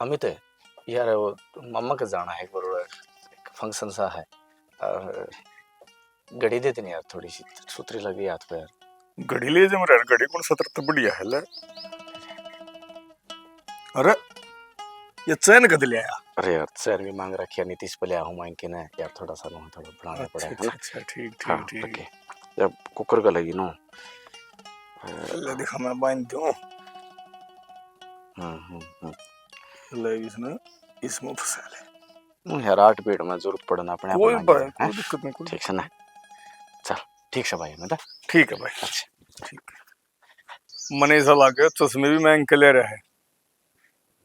अमित यार वो मम्मा के जाना है, एक फंक्शन सा है। और घड़ी दे देनी यार, थोड़ी सी सुथरी लगी हाथ पे यार। घड़ी ले जा मेरे घड़ी कौन सतर तो बढ़िया है ले। अरे ये चैन कद ले आया? अरे यार चैन भी मांग रखी है, नीतीश पे ले आऊँ मांग के ना यार, थोड़ा सा ना थोड़ा बढ़ाना पड़ेगा ना। अच्छा ठीक ठीक हाँ ठीक ओके, जब कुकर का लगी ना। ले दिखा मैं बांध दूं। ले इसने इसमें फंसा ले यार 8 पेड़ में जरूरत पड़ना अपने कोई आप भाई कोई दिक्कत नहीं कोई ठीक है ना। चल ठीक है भाई, मैं ठीक है भाई अच्छा ठीक है। मने ऐसा लगे चश्मे भी महंगे ले रहे हैं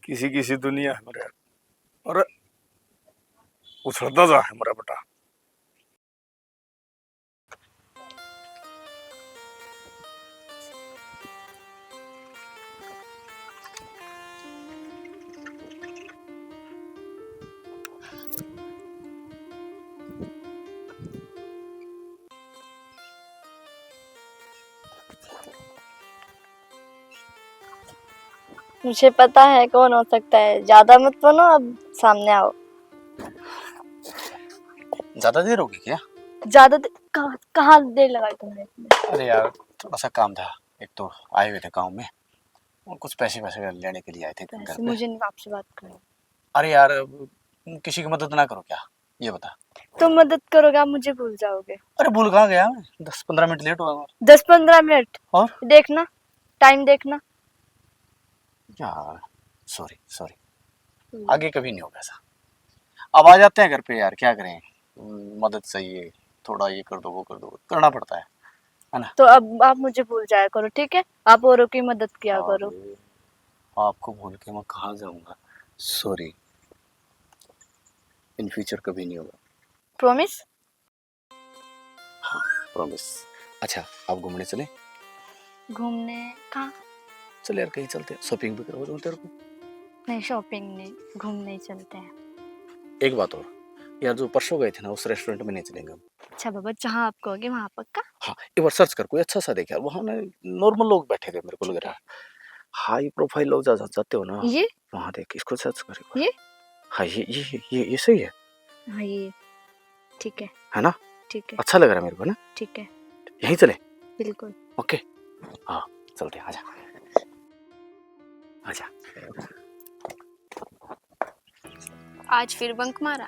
किसी किसी दुनिया है मेरे। अरे उछलता जा है मेरा बेटा। मुझे पता है कौन हो सकता है, ज्यादा मत बनो, अब सामने आओ। ज्यादा देर होगी क्या? ज्यादा कहाँ देर लगाई तुमने? अरे यार थोड़ा सा काम था, एक तो आए हुए थे गाँव में और कुछ पैसे वैसे लेने के लिए आए थे घर पे। मुझे नहीं आपसे बात करनी। अरे यार किसी की मदद ना करो क्या, ये बता। तुम मदद करोगे आप मुझे भूल जाओगे। अरे भूल कहाँ गया मैं, 10-15 मिनट लेट हुआ। 10-15 मिनट और देखना, टाइम देखना। यार सॉरी सॉरी, आगे कभी नहीं होगा ऐसा। अब आ जाते हैं घर पे यार, क्या करें, मदद चाहिए, थोड़ा ये कर दो वो कर दो, करना पड़ता है ना। तो अब आप मुझे भूल जाया करो, ठीक है? आप औरों की मदद किया करो। आपको भूल के मैं कहाँ जाऊंगा, सॉरी, इन फ्यूचर कभी नहीं होगा। प्रॉमिस? हाँ प्रॉमिस। अच्छा आप घूमने चले? घूमने कहाँ? चल यार कहीं चलते हैं, शॉपिंग भी करवा दूँ तेरे को। नहीं शॉपिंग नहीं, घूमने चलते हैं। एक बात और यार, जो परसों गए थे ना उस रेस्टोरेंट में नहीं चलेंगे हम। अच्छा बाबा, जहाँ आप कहोगे वहाँ पक्का? हाँ एक बार सर्च कर, कोई अच्छा सा देख यार, वहाँ ना नॉर्मल लोग बैठे थे, मेरे को लग रहा है हाई प्रोफाइल लोग जाते हो ना, ये वहाँ देख, इसको सर्च कर। ये हाँ ये सही है। हाँ ये ठीक है ना, ठीक है अच्छा लग रहा है मेरे को ना। ठीक है, यहीं चले? बिल्कुल। ओके हाँ चलते हैं, आजा आजा। आज फिर बंक मारा?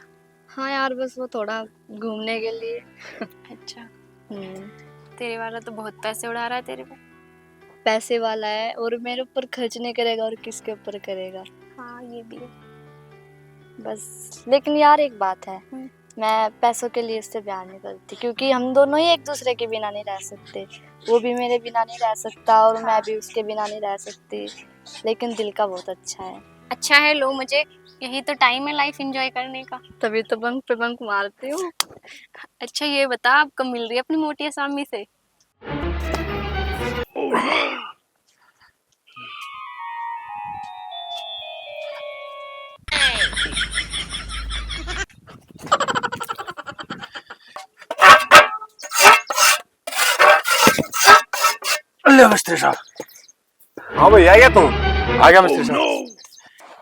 हाँ यार बस वो थोड़ा घूमने के लिए। अच्छा तेरे वाला तो बहुत पैसे उड़ा रहा है तेरे पे। पैसे वाला है और मेरे ऊपर खर्च नहीं करेगा और किसके ऊपर करेगा। हाँ ये भी है। बस लेकिन यार एक बात है, मैं पैसों के लिए इससे प्यार नहीं करती, क्योंकि हम दोनों ही एक दूसरे के बिना नहीं रह सकते। वो भी मेरे बिना नहीं रह सकता और मैं भी उसके बिना नहीं रह सकती, लेकिन दिल का बहुत अच्छा है। अच्छा है, लो मुझे, यही तो टाइम है लाइफ एंजॉय करने का। तभी तो बंक पे बंक मारती हूँ। अच्छा ये बता, आप कब मिल रही है अपनी मोटी असामी से? ले मिस्त्री साहब। हाँ भाई आ गया तुम? आ गया मिस्त्री साहब।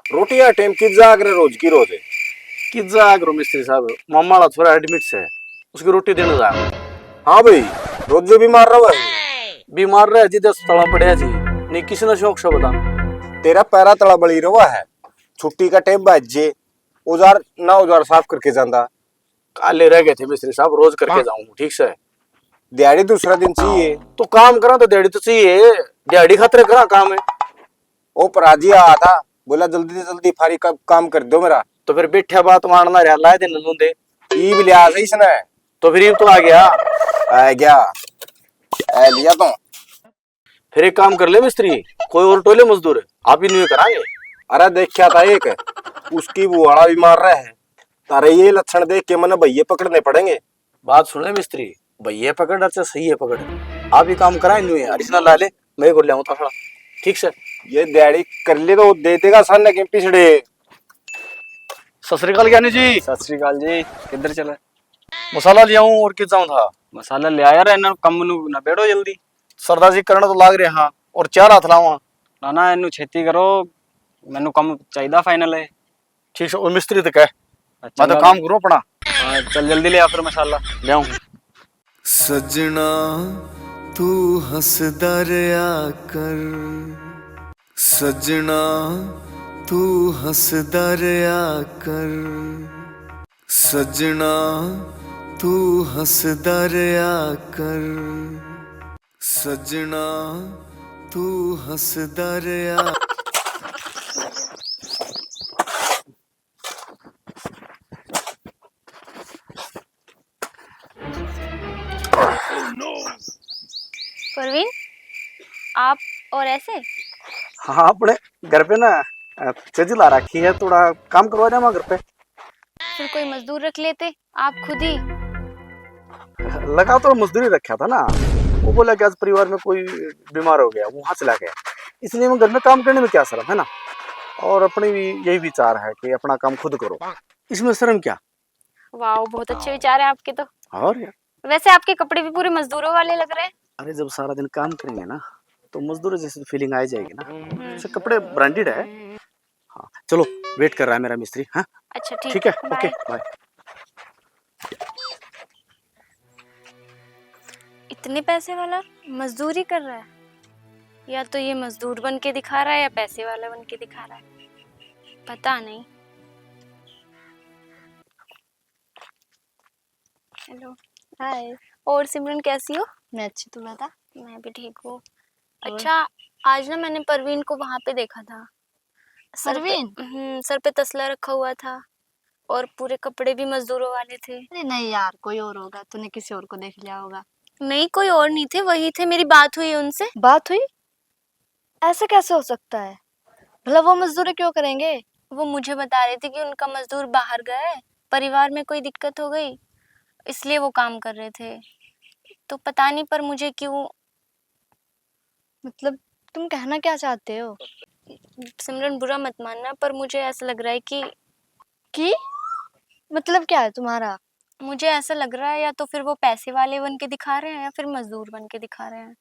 रोटी या टाइम की जाग रहे रोज की रोज है? किस जाग रो मिस्त्री साहब, मामा वाला थोड़ा एडमिट से, उसकी रोटी देने जा। हाँ भाई रोज जो बीमार रहा है। बीमार रहे जी, 10 तड़ा पड़े जी, नहीं किसी ने शौक से बता। तेरा पैरा तड़ा बड़ी रवा है, छुट्टी का टाइम बाजे औजार ना औजार साफ करके जाता। काले रह गए थे मिस्त्री साहब, रोज करके जाऊं ठीक से। दिहाड़ी दूसरा दिन चाहिए तो काम करा तो दिहाड़ी तो चाहिए, दिहाड़ी खातिर करा काम है। ओ पराजी आया था, बोला जल्दी से जल्दी फारी का काम कर दो मेरा। तो फिर बैठा बात मारना रहा, लाए दिन लूंदे ई भी लिया सही सुना है। तो फिर ये तो आ गया आ लिया तो। फिर एक काम कर ले मिस्त्री, कोई और टोले मजदूर आप ही नहीं कराएंगे। अरे देखा था एक, उसकी बुआड़ा बीमार रहा है, तारे ये लक्षण देख के मन भैया पकड़ने पड़ेंगे। बात सुने मिस्त्री, भैया पकड़ अच्छा सही है पकड़, आप ही काम कराए नहीं एडिशनल ला ले, मैं को ले आऊं थोड़ा ठीक से। ये दिहाड़ी कर ले तो दे देगा सन के पिछड़े। सत श्री अकाल ज्ञानी जी। सत श्री अकाल जी, किधर चला? मसाला ले आऊं और किस जाऊं था? मसाला ले आया रे, इन्हें कम ना बैठो जल्दी। सरदार जी करना तो लाग रहे हाँ, और 4 हाथ लावा। ना ना इन्हें छेती करो, मैनू कम चाहिए फाइनल है। ठीक है, वो मिस्त्री तो कह मैं तो काम करूँ अपना। हाँ, चल जल्दी ले आ फिर मसाला ले आऊँ। सजना तू हंसदा रहा कर, सजना तू हंसदा रहा कर, सजना तू हंसदा रहा कर, सजना तू हंसदा रहा। परवीन, आप और ऐसे? हाँ अपने घर पे ना चीज ला रखी है, थोड़ा काम करवा देना घर पे। फिर कोई मजदूर रख लेते, आप खुद ही। लगा तो मजदूरी रखा था ना, वो बोला कि आज परिवार में कोई बीमार हो गया, वहां चला गया, इसलिए मैं घर में काम करने में क्या शर्म है ना। और अपने भी यही विचार है कि अपना काम खुद करो, इसमें शर्म क्या। वाह, बहुत अच्छे विचार है आपके तो। और यार, वैसे आपके कपड़े भी पूरे मजदूरों वाले लग रहे हैं। अरे जब सारा दिन काम करेंगे ना तो मजदूर जैसी फीलिंग आ जाएगी ना। ऐसे कपड़े ब्रांडेड है। हाँ चलो, वेट कर रहा है मेरा मिस्त्री। हाँ अच्छा ठीक है, बाय। Okay bye. इतने पैसे वाला मजदूरी कर रहा है, या तो ये मजदूर बन के दिखा रहा है या पैसे वाला बन के दिखा रहा है, पता नहीं। हेलो, हाय। और सिमरन कैसी हो? मैं अच्छी, तू बता। मैं भी ठीक हूँ। अच्छा, आज ना मैंने परवीन को वहां पे देखा था। सर पे तसला रखा हुआ था और पूरे कपड़े भी मजदूरों वाले थे। अरे नहीं यार, कोई और होगा, तूने किसी और को देख लिया होगा। नहीं, कोई और नहीं थे, वही थे। मेरी बात हुई उनसे। बात हुई? ऐसे कैसे हो सकता है? भला वो मजदूरी क्यों करेंगे? वो मुझे बता रही थी कि उनका मजदूर बाहर गया है, परिवार में कोई दिक्कत हो गई, इसलिए वो काम कर रहे थे। तो पता नहीं, पर मुझे क्यों। मतलब तुम कहना क्या चाहते हो? सिमरन बुरा मत मानना, पर मुझे ऐसा लग रहा है कि मतलब क्या है तुम्हारा? मुझे ऐसा लग रहा है या तो फिर वो पैसे वाले बन के दिखा रहे हैं या फिर मजदूर बन के दिखा रहे हैं।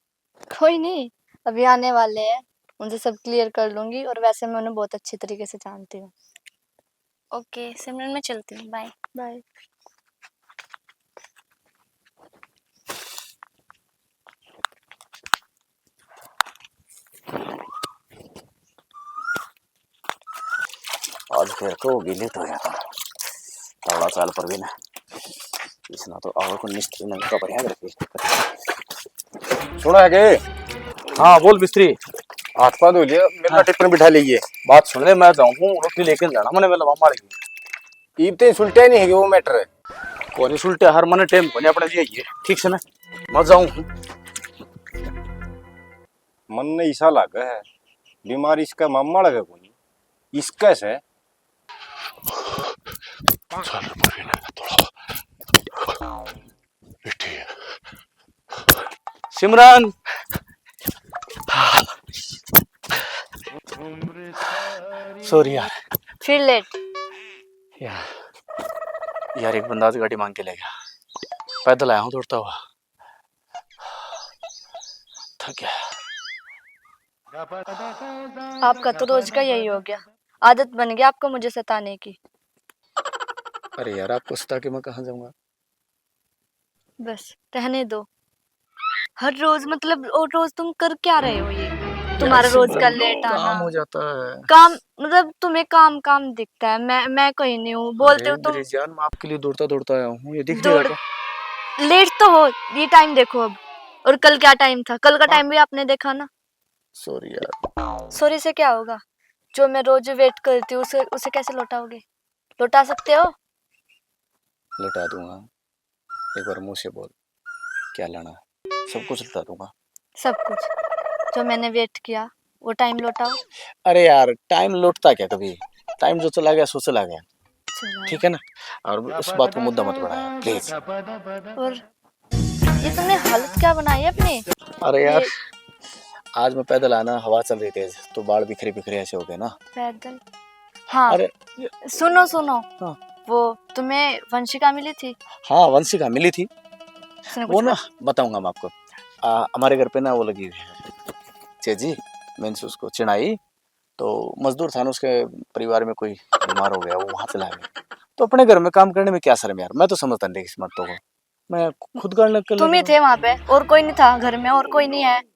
कोई नहीं, अभी आने वाले हैं, उनसे सब क्लियर कर लूंगी। और वैसे मैं उन्हें बहुत अच्छी तरीके से जानती हूँ। ओके सिमरन, मैं चलती हूँ, बाय। बाय। आज फिर तो गिले तो गया था थोड़ा साल पर भी ना, इसना तो और को मिस्त्री ने तो बढ़िया करके सुना है के? हाँ बोल मिस्त्री। हाथ पा धो लिया, मेरा टिप्पण बिठा लीजिए। बात सुन ले, मैं जाऊँ रोटी लेके जाना मैंने पहले वहां मारेगी। इतने सुलटे नहीं है वो मैटर है। कोनी सुलटे हर मने टेम कोनी अपने लिए ये ठीक से ना, मैं जाऊँ। मन ने ऐसा लगा है बीमारी इसका मामा लगा कोई इसका से। चल परवीन थोड़ा बैठी है। सिमरन सॉरी यार। फिर लेट? यार एक बंदा आज गाड़ी मांग के ले गया, पैदल आया हूँ दौड़ता हुआ, थक गया। आपका तो रोज का यही हो गया, आदत बन गई आपको मुझे सताने की। अरे यार आपको सता के मैं कहाँ जाऊंगा। बस रहने दो। हर रोज मतलब, और रोज तुम कर क्या रहे हो? ये तुम्हारा रोज का लेट आना। काम हो जाता है। काम मतलब तुम्हें काम काम दिखता है, मैं कहीं नहीं हूँ। बोलते हो तुम मेरी जान, मैं आपके लिए दौड़ता दौड़ता आया हूँ, ये दिख नहीं दौड़। रहा क्या? लेट तो हो, ये टाइम देखो अब। और कल क्या टाइम था? कल का टाइम भी आपने देखा ना। सॉरी यार। सॉरी से क्या होगा? जो मैं रोज वेट करती हूँ उसे कैसे लौटाओगे? लौटा सकते हो? लौटा दूंगा, एक बार मुंह से बोल क्या लाना है, सब कुछ लौटा दूंगा। सब कुछ जो मैंने वेट किया वो टाइम लौटाओ। अरे यार टाइम लौटता क्या कभी, टाइम जो चला गया सो चला गया, चलो। ठीक है ना। और उस बात को मुद्दा मत बढ़ाया प्लीज। और ये तुमने हालत क्या बनाई है अपनी? अरे यार ये आज मैं पैदल आना, हवा चल रही तेज तो बाल बिखरे बिखरे ऐसे हो गए ना। पैदल? हाँ। अरे सुनो सुनो, हाँ। वो तुम्हें वंशिका मिली थी? हाँ वंशिका मिली थी, उसने वो कुछ ना बताऊंगा मैं आपको। हमारे घर पे ना वो लगी हुई है चेजी, मैंने उसको चिढ़ाई तो मजदूर था ना, उसके परिवार में कोई बीमार हो गया, वो वहां चला गया। तो अपने घर में काम करने में क्या शर्म यार, मैं तो समझता नहीं इस मर्दों को, मैं खुद कर कर तुम ही लेता थे वहां पे, और कोई नहीं था घर में, और कोई नहीं है। हूँ।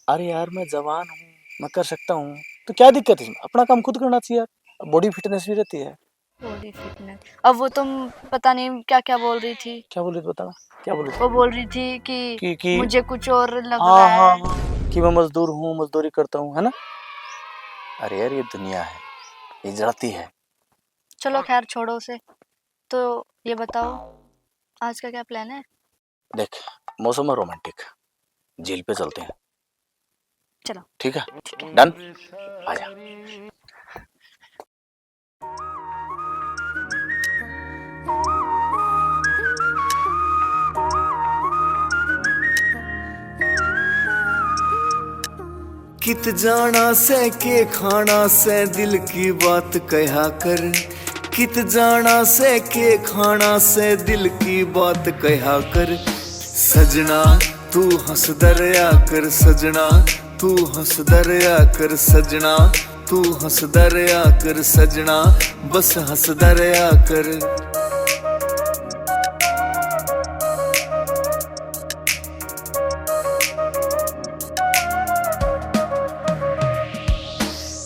अरे यार मैं जवान हूँ, मैं कर सकता हूँ, तो क्या दिक्कत है इसमें, अपना काम खुद करना चाहिए यार, बॉडी फिटनेस भी रहती है। Body fitness. अब वो तुम पता नहीं क्या क्या बोल रही थी। क्या बोल रही थी बताना, क्या बोल रही वो बोल रही थी कि थी कि मुझे कुछ और लग हाँ रहा हाँ है। हाँ कि मैं मजदूर हूँ, मजदूरी करता हूँ, है ना। अरे यार ये दुनिया है, ये जड़ती है। चलो खैर छोड़ो उसे। तो ये बताओ आज का क्या प्लान है? देख मौसम है रोमांटिक, झील पे चलते हैं, चलो। ठीक है, डन, आजा। कित जाना से के खाना से दिल की बात कहा कर, कित जाना से के खाना से दिल की बात कहा कर। सजना तू हंस दरिया कर, सजना तू हंस दरिया कर, सजना तू हंस दरिया कर, सजना बस हंस दरिया कर।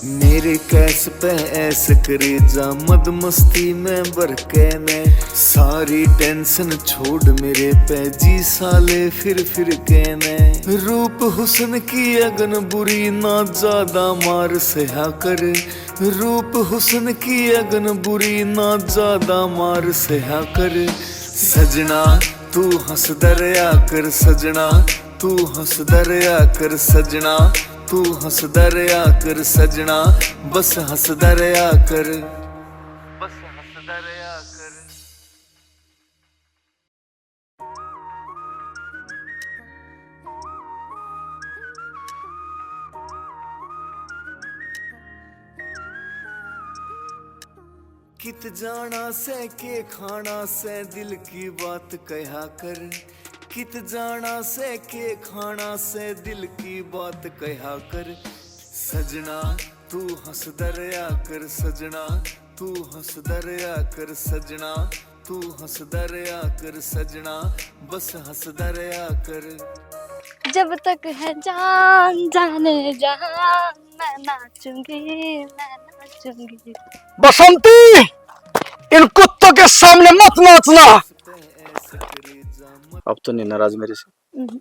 मेरे कैस पे ऐसे करे जा मद मस्ती में बरके ने, सारी टेंशन छोड़ मेरे पे जी साले फिर कहने। रूप हुस्न की अगन बुरी ना ज्यादा मार सहा कर, रूप हुस्न की अगन बुरी ना ज्यादा मार सहा कर। सजना तू हंस दरिया कर, सजना तू हंस दरिया कर, सजना तू हंस दरिया कर, सजना बस हंस दरिया कर, बस हंस दरिया कर। कित जाना से के खाना से दिल की बात कहा कर, कित जाना से के खाना से दिल की बात कहा कर। सजना तू हंस दरिया कर, सजना तू हंस दरिया कर, सजना तू हंस दरिया कर, सजना बस हंस दरिया कर। जब तक है जान जाने जहान, मैं नाचूंगी मैं नाचूंगी। बसंती, इन कुत्तों के सामने मत नाचना। अब तो नहीं नाराज मेरे से, हम्म,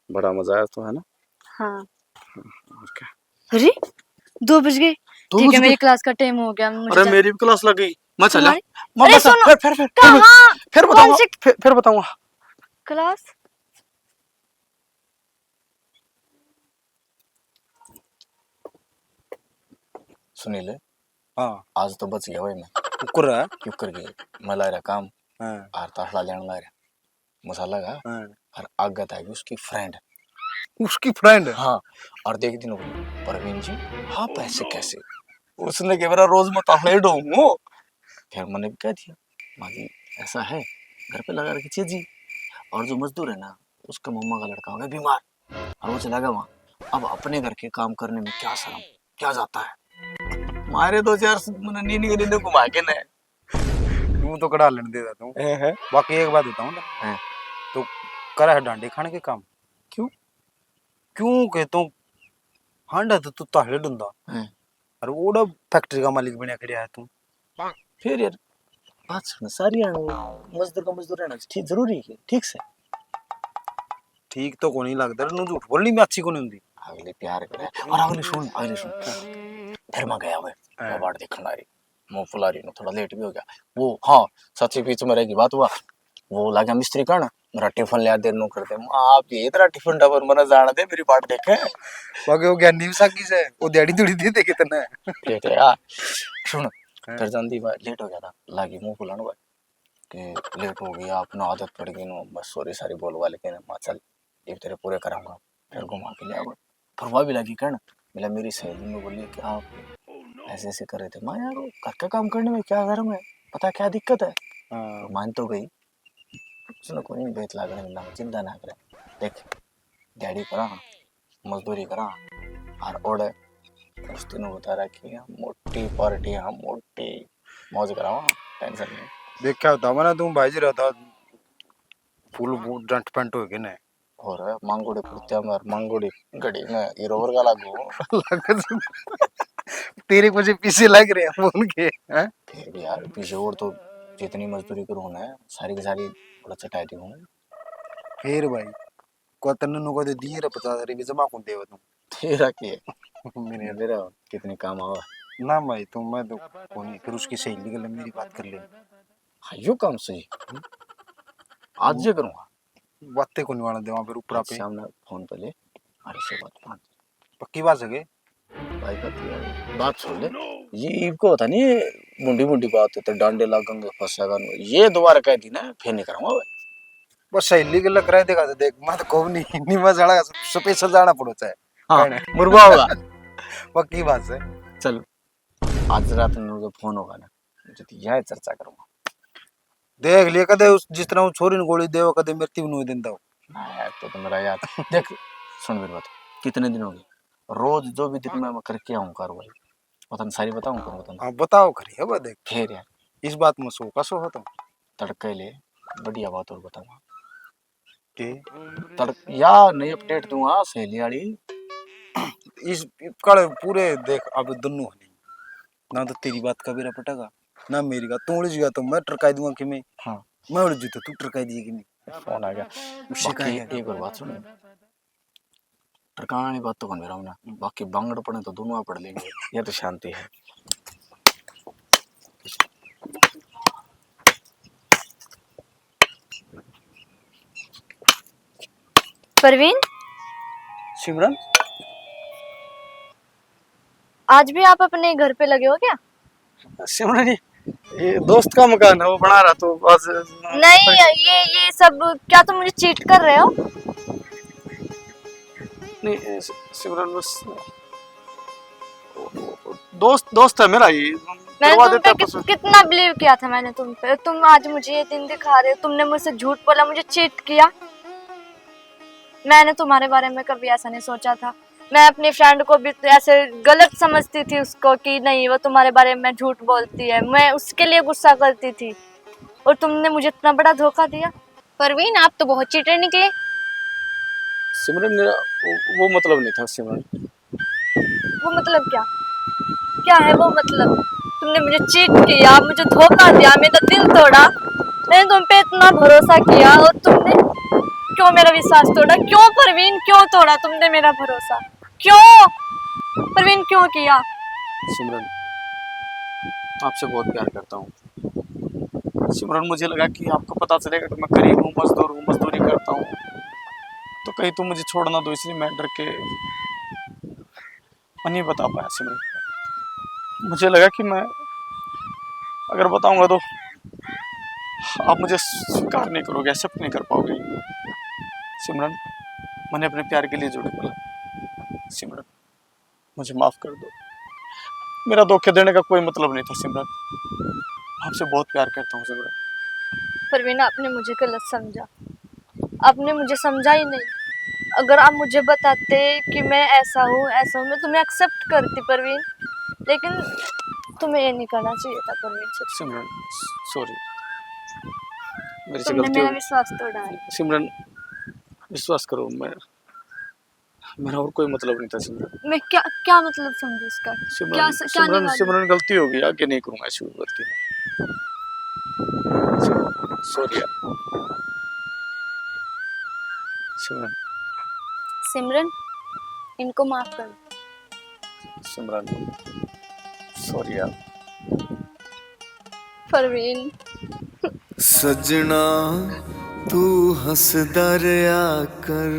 बड़ा मजा आया तो, है ना। हाँ। और क्या, अरे 2 बज गए। 2 ठीक बज है गए? मेरी क्लास का टाइम हो गया, मुझे अरे मेरी भी क्लास लग गई, मैं चला। तुम्हारी? मैं अरे बता, सुनो, फिर कहाँ? फिर कौन बताऊंगा, सी फिर बताऊंगा। क्लास? सुनील, हाँ आज तो बच गया भाई मैं। कुकुर है। क्यों कर गए, मैं ला रहा काम, हाँ आर ताशला लेने ला रहा मसाला का, हाँ। और आगत आएगी उसकी फ्रेंड। उसकी फ्रेंड। हाँ, और देख दिन हो गई, परवीन जी हाँ पैसे कैसे, उसने कह मेरा रोज मैं ताशला ढूंढूं। फिर मैंने भी कह दिया, माजी ऐसा है, घर पे लगा रखी चीज जी, और जो मजदूर है ना, उसका मम्मा का लड़का हो गया बीमार, और वो चला गया वहाँ। अब अपने घर के काम करने में क्या शर्म, क्या जाता है, मारे 2-4 मैंने नींद के नींद घुमा के ना। तू तो कड़ा लेने दे देता हूँ। है बाकी एक बात बताऊँ ना, हाँ। तो करा है डांडे खाने के काम। क्यों? क्यों के तू हांडा तो तू ताहले डुंदा, हाँ। और ओड़ा फैक्ट्री का मालिक बना खड़िया है तू। फिर यार बात सुन, सारी मजदूर का मजदूर रहना ठीक जरूरी है, ठीक से। ठीक तो को नहीं लगता, नु झूठ बोलनी में अच्छी को नहीं होती। अगले प्यार करे, और अगले सुन फिर मैं गया हुए वो बाट देखने आ रही, मुंह फुला रही, थोड़ा लेट भी हो गया वो। हाँ सच्ची बीच में रहेगी बात हुआ, वो लगा मिस्त्री कण मेरा टिफिन लिया देर नो करते, आप ये तेरा टिफिन डबर मना जान दे मेरी बाट देखे। बाकी वो ज्ञानी साकी से वो दिहाड़ी थोड़ी दे दे कितना है। ठीक है यार, सुन फिर जल्दी लेट हो गया था, लागी मुंह फुलाने भाई कि लेट हो गया, अपना आदत पड़ गई नो, बस सॉरी सारी बोलवा लेके ना मां चल ये तेरे पूरे कराऊंगा, फिर घुमा के ले आऊंगा। फिर वह भी लगी कण, मिला मेरी सहेली ने बोली कि आप ऐसे ऐसे कर रहे थे, माँ यार घर का काम करने में क्या शर्म है, पता क्या दिक्कत है। हाँ। मान तो गई, उसने कोई नहीं बेत लागने मिलना, चिंता ना करे, देख डैडी करा मजदूरी करा, और ओढ़ उस दिन वो बता रहा कि हम मोटी पार्टी, हम मोटी मौज कराओ, टेंशन नहीं। देख क्या होता मैंने तुम भाई जी रहता फुल डंट पेंट हो गए ना और मांगोड़ी कुर्तिया में और मांगोड़ी घड़ी में ये रोवर का लागू। तेरे मुझे पीछे लग रहे हैं फोन के हैं? फिर भी यार पीछे और तो जितनी मजदूरी करूँ ना सारी की सारी बड़ा चटाई दी हूँ। फिर भाई को तन्नू को दे दिए रे 50,000 भी जमा कौन देव तुम तेरा के मेरे मेरा कितने काम आवा। ना भाई तुम मैं तो कौन फिर उसकी सहेली के लिए मेरी बात कर ले हाँ यो काम सही आज ये करूँगा। बातें कौन वाला देवा फिर ऊपर पे सामने फोन पे ले अरे से बात पक्की बात है भाई का बात सुन ले। ये इनको होता नहीं मुंडी मुंडी बात होती डांडे लागेंगे फंसेगा ये दोबारा कह दी ना फिर नहीं कराऊंगा भाई। बस सहेली के लिए कराए देगा तो देख मैं तो कहूँ नहीं मैं जड़ा स्पेशल जाना पड़ता है हाँ मुर्गा होगा। पक्की बात है चल आज रात में मुझे फोन होगा ना मुझे तो यह चर्चा करूंगा। देख लिया कदे उस जिस तरह छोरी ने गोली देव कदे मृत्यु नहीं देता यार तो मेरा याद देख सुन मेरी बात कितने दिन हो गए रोज जो भी दिन मैं करके आऊँ कार्रवाई वतन सारी बताऊँ करूँ वतन। हाँ बताओ खरी है देख फिर यार इस बात में सो का सो होता तड़के ले बढ़िया बात और बताऊंगा कि या नई अपडेट दूंगा सहेली वाली। इस कल पूरे देख अब दोनों नहीं ना तो तेरी बात का बेरा पटेगा ना मेरी का तू उड़ गया तो मैं टरकाई दूंगा कि मैं हाँ मैं उड़ जू तो तू टरकाई दिए कि नहीं फोन आ गया उससे बाकी कहा एक और बात सुन टरकाने बात तो कौन मेरा ना बाकी बांगड़ पड़े तो दोनों पढ़ लेंगे ये तो शांति है। परवीन सिमरन आज भी आप अपने घर पे लगे हो क्या? सिमरन ये दोस्त का मकान है वो बना रहा तो बस नहीं ये सब क्या तुम मुझे चीट कर रहे हो? नहीं सिमरन बस दोस्त है मेरा ये मैंने करवा तुम देता पे है बस। कितना बिलीव किया था मैंने तुम पे। तुम आज मुझे ये दिन दिखा रहे हो। तुमने मुझसे झूठ बोला मुझे चीट किया। मैंने तुम्हारे बारे में कभी ऐसा नहीं सोचा था। मैं अपनी फ्रेंड को भी ऐसे गलत समझती थी उसको कि नहीं वो तुम्हारे बारे में झूठ बोलती है। मैं उसके लिए गुस्सा करती थी और तुमने मुझे इतना बड़ा धोखा दिया। परवीन आप तो बहुत चीटर निकले। सिमरन मेरा वो मतलब नहीं था सिमरन। वो मतलब क्या? क्या है वो मतलब? तुमने मुझे चीट किया, मुझे धोखा दिया, मेरा दिल तोड़ा। मैंने तुम पे इतना भरोसा किया और तुमने क्यों मेरा विश्वास तोड़ा? क्यों परवीन क्यों तोड़ा तुमने मेरा भरोसा? क्यों परवीन क्यों किया? सिमरन आपसे बहुत प्यार करता हूँ सिमरन। मुझे लगा कि आपको पता चलेगा कि मैं गरीब हूँ मजदूर हूँ मजदूरी करता हूँ तो कहीं तुम मुझे छोड़ ना दो इसलिए मैं डर के मैं नहीं बता पाया सिमरन। मुझे लगा कि मैं अगर बताऊंगा तो आप मुझे स्वीकार नहीं करोगे एक्सेप्ट नहीं कर पाओगे। सिमरन मैंने अपने प्यार के लिए झूठ बोला। सिमरन मुझे माफ कर दो। मेरा धोखे देने का कोई मतलब नहीं था सिमरन। आपसे बहुत प्यार करता हूँ सिमरन। परवीन आपने मुझे गलत समझा। आपने मुझे समझा ही नहीं। अगर आप मुझे बताते कि मैं ऐसा हूँ मैं तुम्हें एक्सेप्ट करती परवीन। लेकिन तुम्हें ये नहीं करना चाहिए था परवीन। सिमरन सॉरी मेरे से तुमने गलती मेरा हो विश्वास तोड़ा है। गई। सिमरन विश्वास करो मैं मेरा और कोई मतलब नहीं था सिमरन। मैं क्या क्या मतलब समझू इसका? क्या सिमरन क्या सिमरन निकालूं? सिमरन गलती हो गई आगे नहीं करूंगा ऐसी कोई गलती। सॉरी सिमरन। सिमरन इनको माफ कर सिमरन सॉरी यार। परवीन सजना तू हंसदा रहा कर